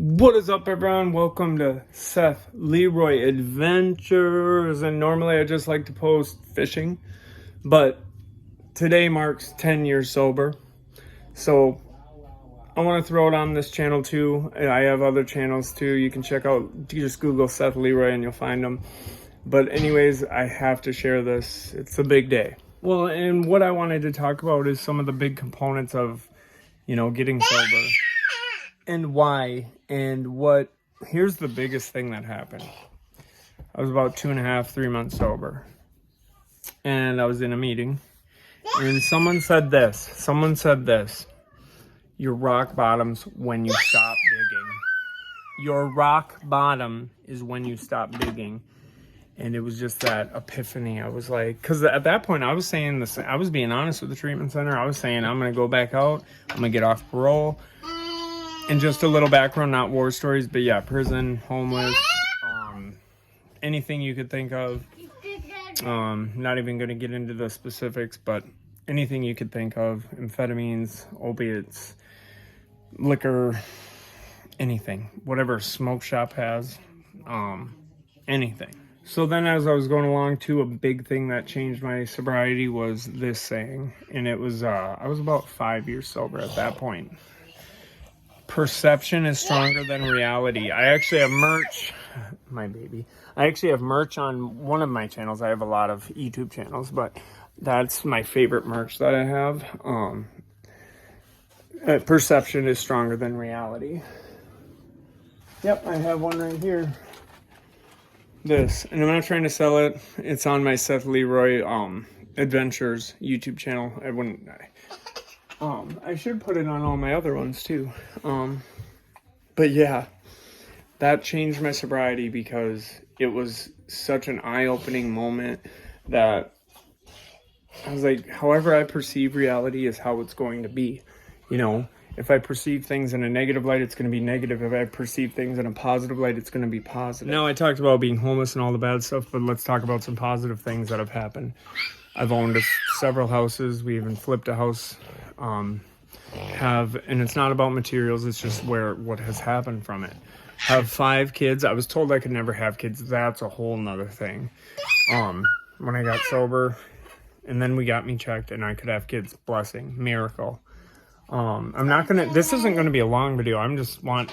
What is up, everyone? Welcome to Seth Leroy Adventures. And normally I just like to post fishing, but today marks 10 years sober. So I want to throw it on this channel too. I have other channels too. You can check out, you just Google Seth Leroy and you'll find them. But anyways, I have to share this. It's a big day. Well, and what I wanted to talk about is some of the big components of, getting sober. And why and what. Here's the biggest thing that happened. I was about 2.5, 3 months sober, and I was in a meeting, and someone said this: your rock bottom's when you stop digging. Your rock bottom is when you stop digging. And it was just that epiphany. I was like, because at that point I was saying this, I was being honest with the treatment center. I was saying, I'm going to go back out, I'm going to get off parole. And just a little background, not war stories, but yeah, prison, homeless, anything you could think of. Not even going to get into the specifics, but anything you could think of. Amphetamines, opiates, liquor, anything. Whatever a smoke shop has, anything. So then as I was going along too, a big thing that changed my sobriety was this saying. And it was, I was about 5 years sober at that point. Perception is stronger than reality. I actually have merch, my baby. I actually have merch on one of my channels. I have a lot of YouTube channels, but that's my favorite merch that I have. Perception is stronger than reality. Yep, I have one right here. This, and I'm not trying to sell it. It's on my Seth Leroy Adventures YouTube channel. I should put it on all my other ones too. But yeah, that changed my sobriety because it was such an eye-opening moment that I was like, however I perceive reality is how it's going to be. If I perceive things in a negative light, it's going to be negative. If I perceive things in a positive light, it's going to be positive. Now, I talked about being homeless and all the bad stuff, but let's talk about some positive things that have happened. I've owned several houses. We even flipped a house. And it's not about materials. It's just what has happened from it. Have 5 kids. I was told I could never have kids. That's a whole nother thing. When I got sober, and then we got me checked, and I could have kids. Blessing, miracle. This isn't gonna be a long video.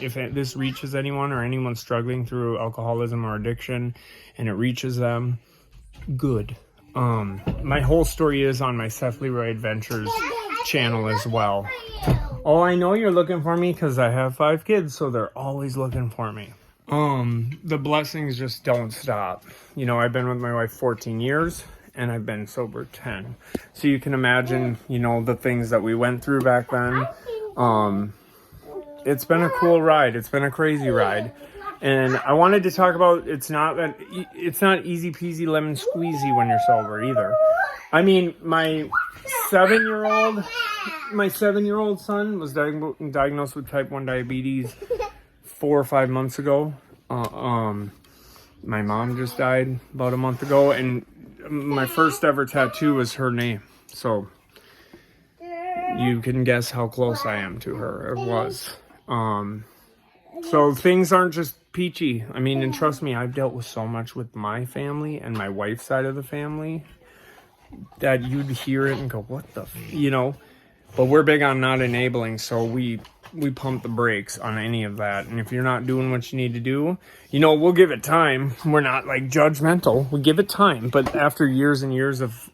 If this reaches anyone or anyone struggling through alcoholism or addiction, and it reaches them, good. My whole story is on my Seth Leroy Adventures channel as well. Oh, I know you're looking for me because I have 5 kids, so they're always looking for me. The blessings just don't stop. I've been with my wife 14 years and I've been sober 10. So you can imagine, the things that we went through back then. It's been a cool ride. It's been a crazy ride. And I wanted to talk about, it's not easy peasy lemon squeezy when you're sober either. I mean, my 7-year-old son was diagnosed with type 1 diabetes 4 or 5 months ago. My mom just died about a month ago, and my first ever tattoo was her name. So you can guess how close I am to her. It was. So things aren't just peachy. I mean, and trust me, I've dealt with so much with my family and my wife's side of the family that you'd hear it and go, what the, but we're big on not enabling. So we pump the brakes on any of that. And if you're not doing what you need to do, we'll give it time. We're not like judgmental. We give it time. But after years and years of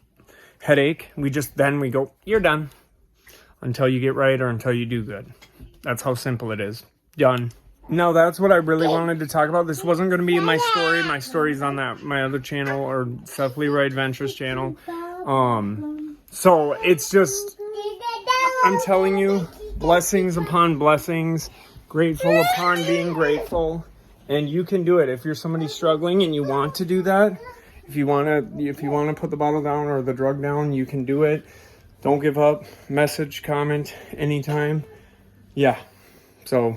headache, we go, you're done until you get right or until you do good. That's how simple it is. Done. No, that's what I really wanted to talk about. This wasn't going to be my story. My story's on my other channel, or Seth Leroy Adventures channel. So it's just, I'm telling you, blessings upon blessings, grateful upon being grateful, and you can do it. If you're somebody struggling and you want to do that, if you want to put the bottle down or the drug down, you can do it. Don't give up. Message, comment anytime. Yeah. So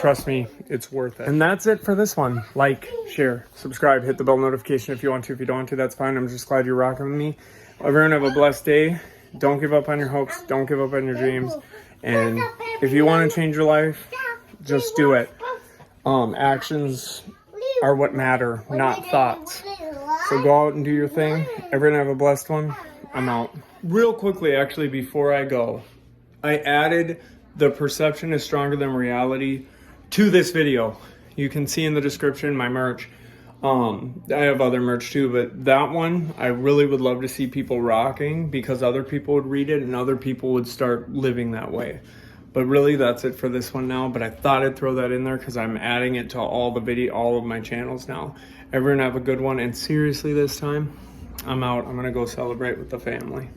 trust me, it's worth it. And that's it for this one. Like, share, subscribe, hit the bell notification if you want to. If you don't want to, that's fine. I'm just glad you're rocking with me. Everyone have a blessed day. Don't give up on your hopes. Don't give up on your dreams. And if you want to change your life, just do it. Actions are what matter, not thoughts. So go out and do your thing. Everyone have a blessed one. I'm out. Real quickly, actually, before I go, I added the perception is stronger than reality to this video. You can see in the description my merch. I have other merch too, but that one I really would love to see people rocking because other people would read it and other people would start living that way. But really, that's it for this one now. But I thought I'd throw that in there because I'm adding it to all of my channels now. Everyone have a good one. And seriously, this time, I'm out. I'm gonna go celebrate with the family.